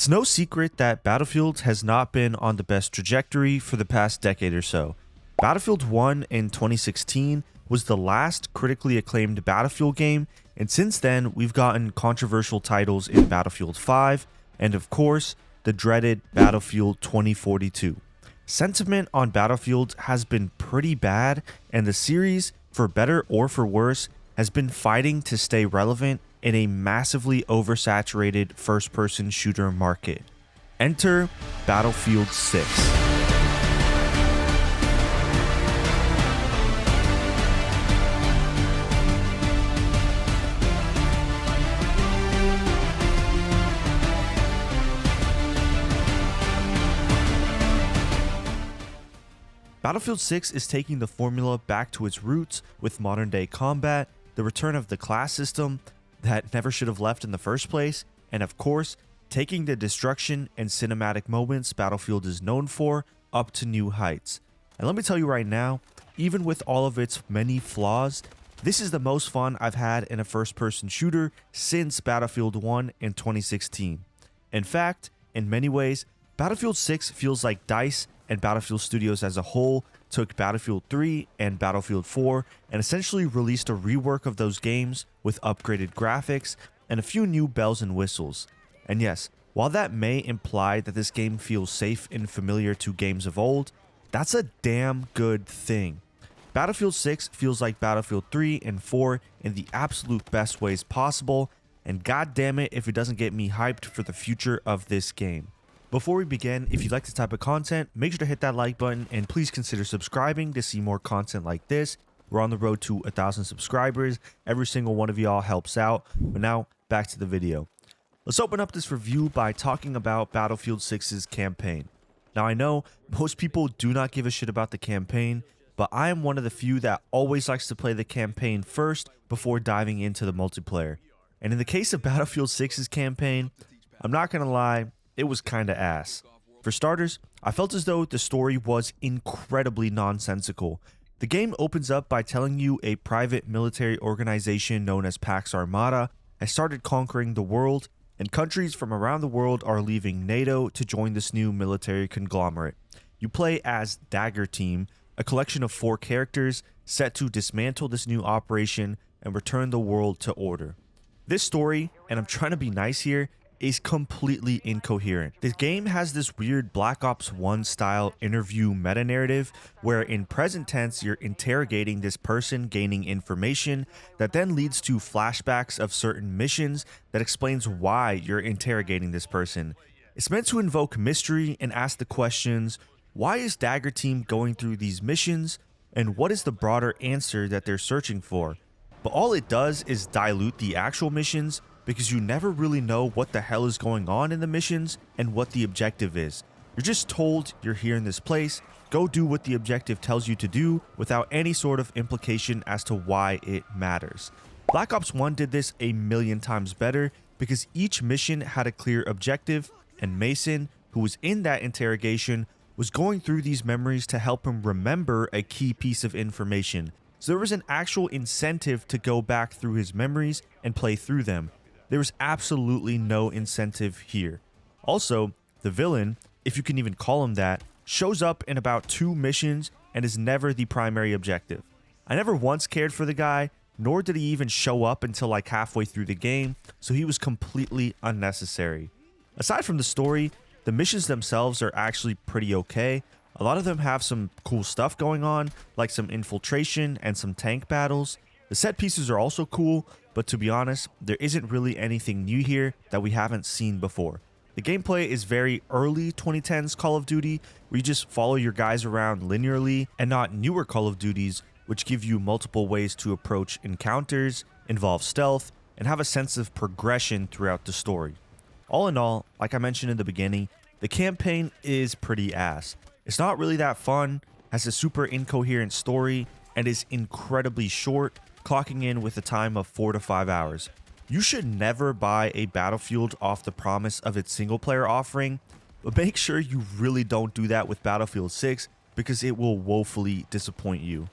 It's no secret that Battlefield has not been on the best trajectory for the past decade or so. Battlefield 1 in 2016 was the last critically acclaimed Battlefield game, and since then we've gotten controversial titles in Battlefield 5 and of course the dreaded Battlefield 2042. Sentiment on Battlefield has been pretty bad, and the series, for better or for worse, has been fighting to stay relevant in a massively oversaturated first-person shooter market. Enter Battlefield 6. Battlefield 6 is taking the formula back to its roots with modern-day combat, the return of the class system that never should have left in the first place, and of course, taking the destruction and cinematic moments Battlefield is known for up to new heights. And let me tell you right now, even with all of its many flaws, this is the most fun I've had in a first-person shooter since Battlefield 1 in 2016. In fact, in many ways, Battlefield 6 feels like DICE and Battlefield Studios as a whole took Battlefield 3 and Battlefield 4 and essentially released a rework of those games with upgraded graphics and a few new bells and whistles. And yes, while that may imply that this game feels safe and familiar to games of old, that's a damn good thing. Battlefield 6 feels like Battlefield 3 and 4 in the absolute best ways possible, and god damn it if it doesn't get me hyped for the future of this game. Before we begin, if you like this type of content, make sure to hit that like button and please consider subscribing to see more content like this. We're on the road to 1,000 subscribers. Every single one of y'all helps out. But now, back to the video. Let's open up this review by talking about Battlefield 6's campaign. Now, I know most people do not give a shit about the campaign, but I am one of the few that always likes to play the campaign first before diving into the multiplayer. And in the case of Battlefield 6's campaign, I'm not gonna lie, it was kinda ass. For starters, I felt as though the story was incredibly nonsensical. The game opens up by telling you a private military organization known as Pax Armada has started conquering the world, and countries from around the world are leaving NATO to join this new military conglomerate. You play as Dagger Team, a collection of 4 characters set to dismantle this new operation and return the world to order. This story, and I'm trying to be nice here, is completely incoherent. The game has this weird Black Ops 1 style interview meta-narrative where in present tense you're interrogating this person, gaining information that then leads to flashbacks of certain missions that explains why you're interrogating this person. It's meant to invoke mystery and ask the questions, why is Dagger Team going through these missions, and what is the broader answer that they're searching for? But all it does is dilute the actual missions because you never really know what the hell is going on in the missions and what the objective is. You're just told you're here in this place, go do what the objective tells you to do without any sort of implication as to why it matters. Black Ops 1 did this a million times better because each mission had a clear objective, and Mason, who was in that interrogation, was going through these memories to help him remember a key piece of information. So there was an actual incentive to go back through his memories and play through them. There was absolutely no incentive here. Also, the villain, if you can even call him that, shows up in about 2 missions and is never the primary objective. I never once cared for the guy, nor did he even show up until like halfway through the game, so he was completely unnecessary. Aside from the story, the missions themselves are actually pretty okay. A lot of them have some cool stuff going on, like some infiltration and some tank battles. The set pieces are also cool, but to be honest, there isn't really anything new here that we haven't seen before. The gameplay is very early 2010s Call of Duty, where you just follow your guys around linearly, and not newer Call of Duties, which give you multiple ways to approach encounters, involve stealth, and have a sense of progression throughout the story. All in all, like I mentioned in the beginning, the campaign is pretty ass. It's not really that fun, has a super incoherent story, and is incredibly short, clocking in with a time of 4 to 5 hours. You should never buy a Battlefield off the promise of its single player offering, but make sure you really don't do that with Battlefield 6 because it will woefully disappoint you.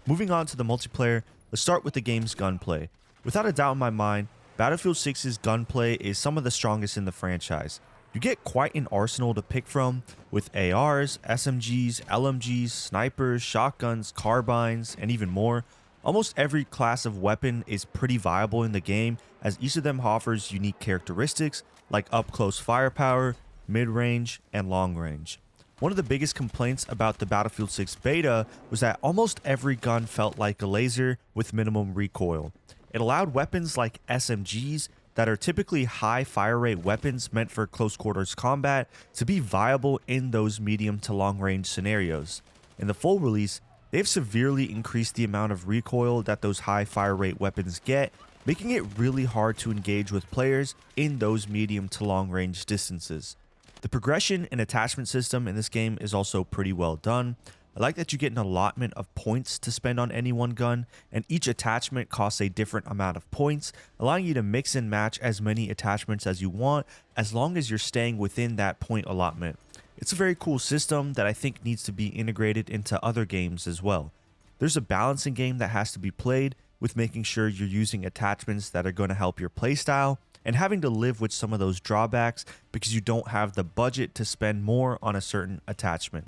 Moving on to the multiplayer, let's start with the game's gunplay. Without a doubt in my mind, Battlefield 6's gunplay is some of the strongest in the franchise. You get quite an arsenal to pick from with ARs, SMGs, LMGs, snipers, shotguns, carbines, and even more. Almost every class of weapon is pretty viable in the game, as each of them offers unique characteristics like up close firepower, mid range, and long range. One of the biggest complaints about the Battlefield 6 beta was that almost every gun felt like a laser with minimum recoil. It allowed weapons like SMGs that are typically high fire rate weapons meant for close quarters combat to be viable in those medium to long range scenarios. In the full release, they've severely increased the amount of recoil that those high fire rate weapons get, making it really hard to engage with players in those medium to long range distances. The progression and attachment system in this game is also pretty well done. I like that you get an allotment of points to spend on any one gun, and each attachment costs a different amount of points, allowing you to mix and match as many attachments as you want, as long as you're staying within that point allotment. It's a very cool system that I think needs to be integrated into other games as well. There's a balancing game that has to be played with making sure you're using attachments that are going to help your playstyle, and having to live with some of those drawbacks because you don't have the budget to spend more on a certain attachment.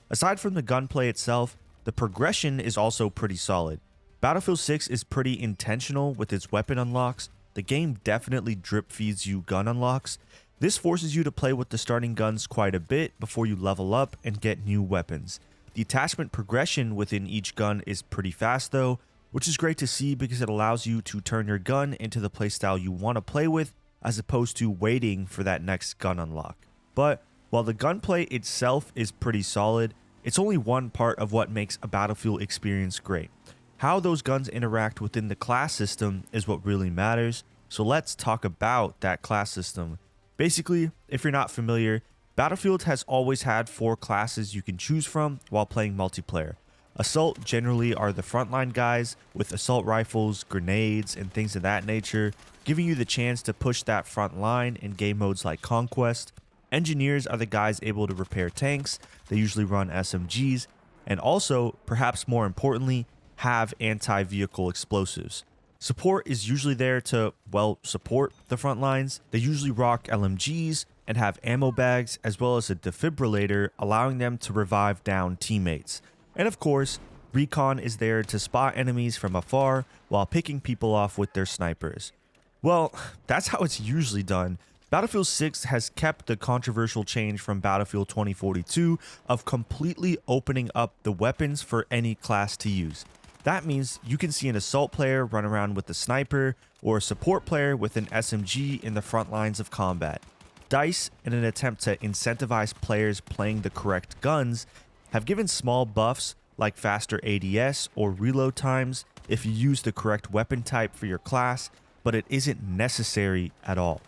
Aside from the gunplay itself, the progression is also pretty solid. Battlefield 6 is pretty intentional with its weapon unlocks. The game definitely drip feeds you gun unlocks. This forces you to play with the starting guns quite a bit before you level up and get new weapons. The attachment progression within each gun is pretty fast though, which is great to see because it allows you to turn your gun into the playstyle you want to play with, as opposed to waiting for that next gun unlock. But while the gunplay itself is pretty solid, it's only one part of what makes a Battlefield experience great. How those guns interact within the class system is what really matters, so let's talk about that class system. Basically, if you're not familiar, Battlefield has always had 4 classes you can choose from while playing multiplayer. Assault generally are the frontline guys with assault rifles, grenades, and things of that nature, giving you the chance to push that front line in game modes like Conquest. Engineers are the guys able to repair tanks, they usually run SMGs, and also, perhaps more importantly, have anti-vehicle explosives. Support is usually there to, well, support the front lines. They usually rock LMGs and have ammo bags as well as a defibrillator, allowing them to revive down teammates. And of course, recon is there to spot enemies from afar while picking people off with their snipers. Well, that's how it's usually done. Battlefield 6 has kept the controversial change from Battlefield 2042 of completely opening up the weapons for any class to use. That means you can see an assault player run around with a sniper or a support player with an SMG in the front lines of combat. DICE, in an attempt to incentivize players playing the correct guns, have given small buffs like faster ADS or reload times if you use the correct weapon type for your class, but it isn't necessary at all.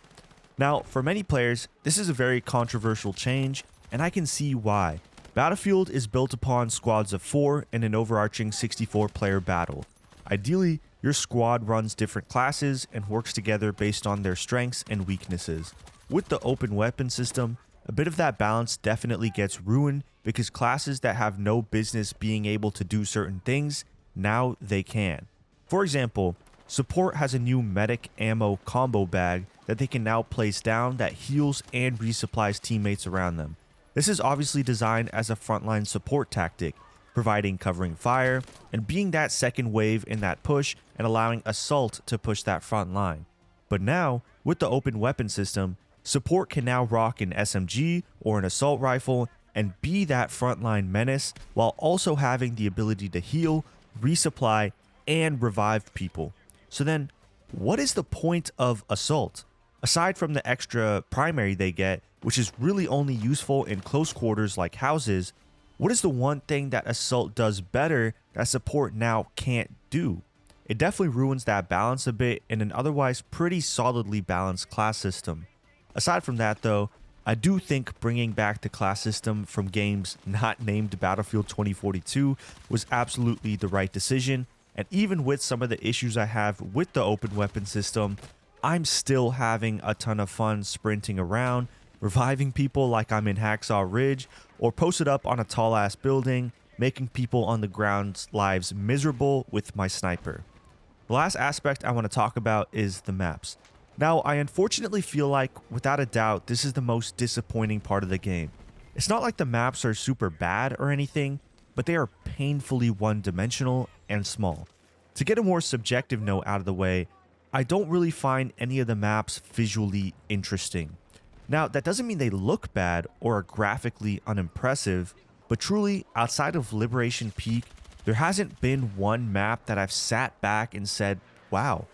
Now, for many players, this is a very controversial change, and I can see why. Battlefield is built upon squads of 4 in an overarching 64-player battle. Ideally, your squad runs different classes and works together based on their strengths and weaknesses. With the open weapon system, a bit of that balance definitely gets ruined because classes that have no business being able to do certain things, now they can. For example, support has a new medic ammo combo bag that they can now place down that heals and resupplies teammates around them. This is obviously designed as a frontline support tactic, providing covering fire and being that second wave in that push and allowing assault to push that front line. But now, with the open weapon system, support can now rock an SMG or an assault rifle and be that frontline menace while also having the ability to heal, resupply, and revive people. So then, what is the point of assault? Aside from the extra primary they get, which is really only useful in close quarters like houses, what is the one thing that assault does better that support now can't do? It definitely ruins that balance a bit in an otherwise pretty solidly balanced class system. Aside from that though, I do think bringing back the class system from games not named Battlefield 2042 was absolutely the right decision, and even with some of the issues I have with the open weapon system, I'm still having a ton of fun sprinting around, reviving people like I'm in Hacksaw Ridge, or posted up on a tall ass building, making people on the ground's lives miserable with my sniper. The last aspect I want to talk about is the maps. Now, I unfortunately feel like, without a doubt, this is the most disappointing part of the game. It's not like the maps are super bad or anything, but they are painfully one-dimensional and small. To get a more subjective note out of the way, I don't really find any of the maps visually interesting. Now, that doesn't mean they look bad or are graphically unimpressive, but truly, outside of Liberation Peak, there hasn't been one map that I've sat back and said, wow.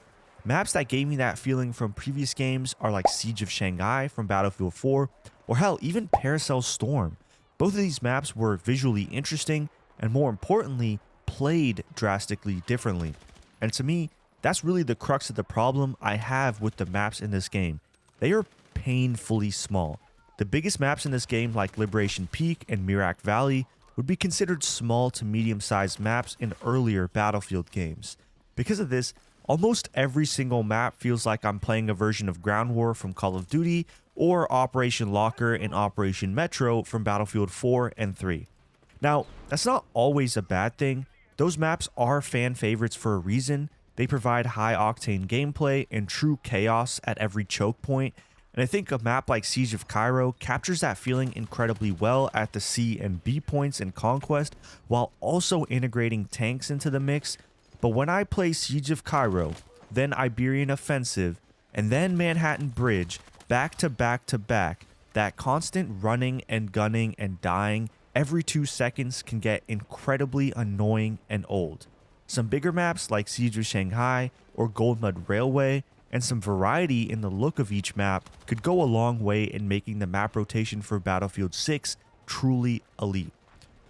Maps that gave me that feeling from previous games are like Siege of Shanghai from Battlefield 4, or hell, even Paracel Storm. Both of these maps were visually interesting, and more importantly, played drastically differently. And to me, that's really the crux of the problem I have with the maps in this game. They are painfully small. The biggest maps in this game, like Liberation Peak and Mirak Valley, would be considered small to medium-sized maps in earlier Battlefield games. Because of this, almost every single map feels like I'm playing a version of Ground War from Call of Duty or Operation Locker and Operation Metro from Battlefield 4 and 3. Now, that's not always a bad thing. Those maps are fan favorites for a reason. They provide high-octane gameplay and true chaos at every choke point, and I think a map like Siege of Cairo captures that feeling incredibly well at the C and B points in Conquest, while also integrating tanks into the mix. But when I play Siege of Cairo, then Iberian Offensive, and then Manhattan Bridge, back to back to back, that constant running and gunning and dying every 2 seconds can get incredibly annoying and old. Some bigger maps like Siege of Shanghai or Gold Mud Railway, and some variety in the look of each map could go a long way in making the map rotation for Battlefield 6 truly elite.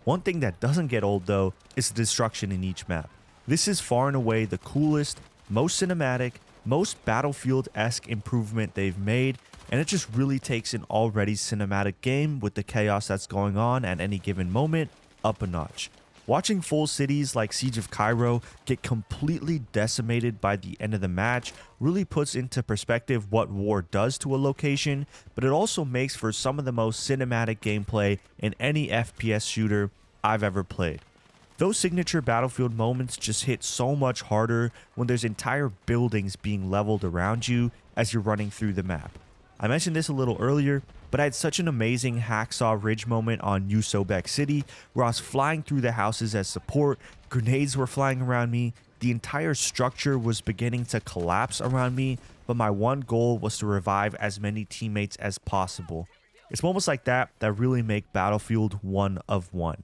One thing that doesn't get old though is the destruction in each map. This is far and away the coolest, most cinematic, most Battlefield-esque improvement they've made, and it just really takes an already cinematic game with the chaos that's going on at any given moment up a notch. Watching full cities like Siege of Cairo get completely decimated by the end of the match really puts into perspective what war does to a location, but it also makes for some of the most cinematic gameplay in any FPS shooter I've ever played. Those signature Battlefield moments just hit so much harder when there's entire buildings being leveled around you as you're running through the map. I mentioned this a little earlier, but I had such an amazing Hacksaw Ridge moment on New Sobek City where I was flying through the houses as support, grenades were flying around me, the entire structure was beginning to collapse around me, but my one goal was to revive as many teammates as possible. It's moments like that that really make Battlefield one of one.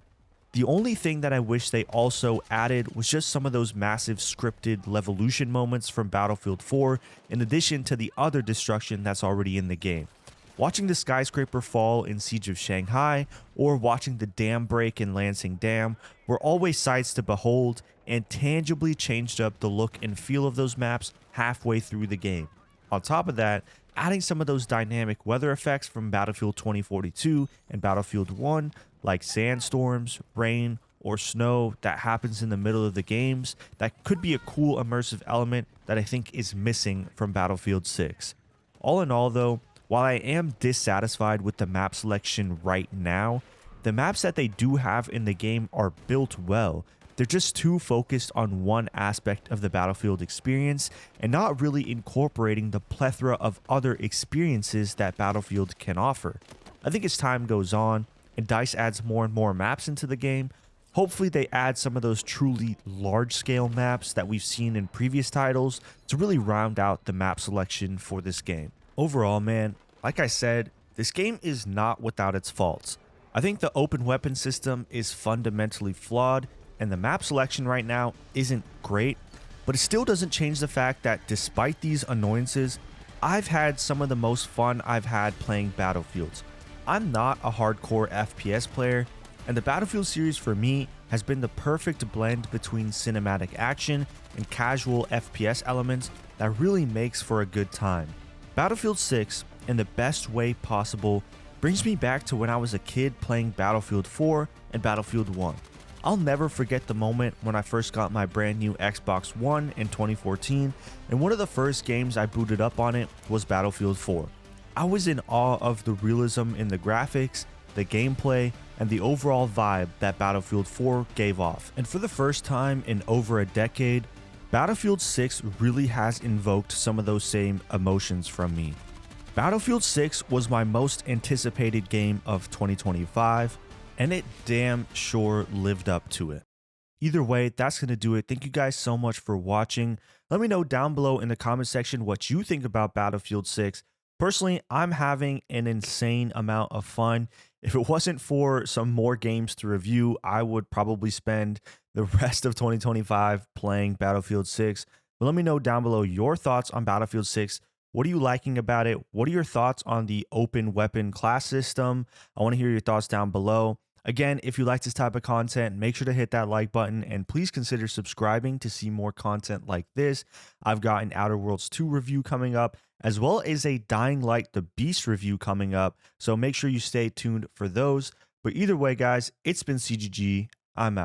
The only thing that I wish they also added was just some of those massive scripted Levolution moments from Battlefield 4, in addition to the other destruction that's already in the game. Watching the skyscraper fall in Siege of Shanghai, or watching the dam break in Lansing Dam, were always sights to behold, and tangibly changed up the look and feel of those maps halfway through the game. On top of that, adding some of those dynamic weather effects from Battlefield 2042 and Battlefield 1, like sandstorms, rain, or snow that happens in the middle of the games, that could be a cool immersive element that I think is missing from Battlefield 6. All in all though, while I am dissatisfied with the map selection right now, the maps that they do have in the game are built well. They're just too focused on one aspect of the Battlefield experience and not really incorporating the plethora of other experiences that Battlefield can offer. I think as time goes on and DICE adds more and more maps into the game, hopefully they add some of those truly large-scale maps that we've seen in previous titles to really round out the map selection for this game. Overall, man, like I said, this game is not without its faults. I think the open weapon system is fundamentally flawed, and the map selection right now isn't great, but it still doesn't change the fact that despite these annoyances, I've had some of the most fun I've had playing Battlefields. I'm not a hardcore FPS player, and the Battlefield series for me has been the perfect blend between cinematic action and casual FPS elements that really makes for a good time. Battlefield 6, in the best way possible, brings me back to when I was a kid playing Battlefield 4 and Battlefield 1. I'll never forget the moment when I first got my brand new Xbox One in 2014, and one of the first games I booted up on it was Battlefield 4. I was in awe of the realism in the graphics, the gameplay, and the overall vibe that Battlefield 4 gave off. And for the first time in over a decade, Battlefield 6 really has invoked some of those same emotions from me. Battlefield 6 was my most anticipated game of 2025, and it damn sure lived up to it. Either way, that's going to do it. Thank you guys so much for watching. Let me know down below in the comment section what you think about Battlefield 6. Personally, I'm having an insane amount of fun. If it wasn't for some more games to review, I would probably spend the rest of 2025 playing Battlefield 6. But let me know down below your thoughts on Battlefield 6. What are you liking about it? What are your thoughts on the open weapon class system? I want to hear your thoughts down below. Again, if you like this type of content, make sure to hit that like button and please consider subscribing to see more content like this. I've got an Outer Worlds 2 review coming up, as well as a Dying Light the Beast review coming up, so make sure you stay tuned for those. But either way, guys, it's been CGG. I'm out.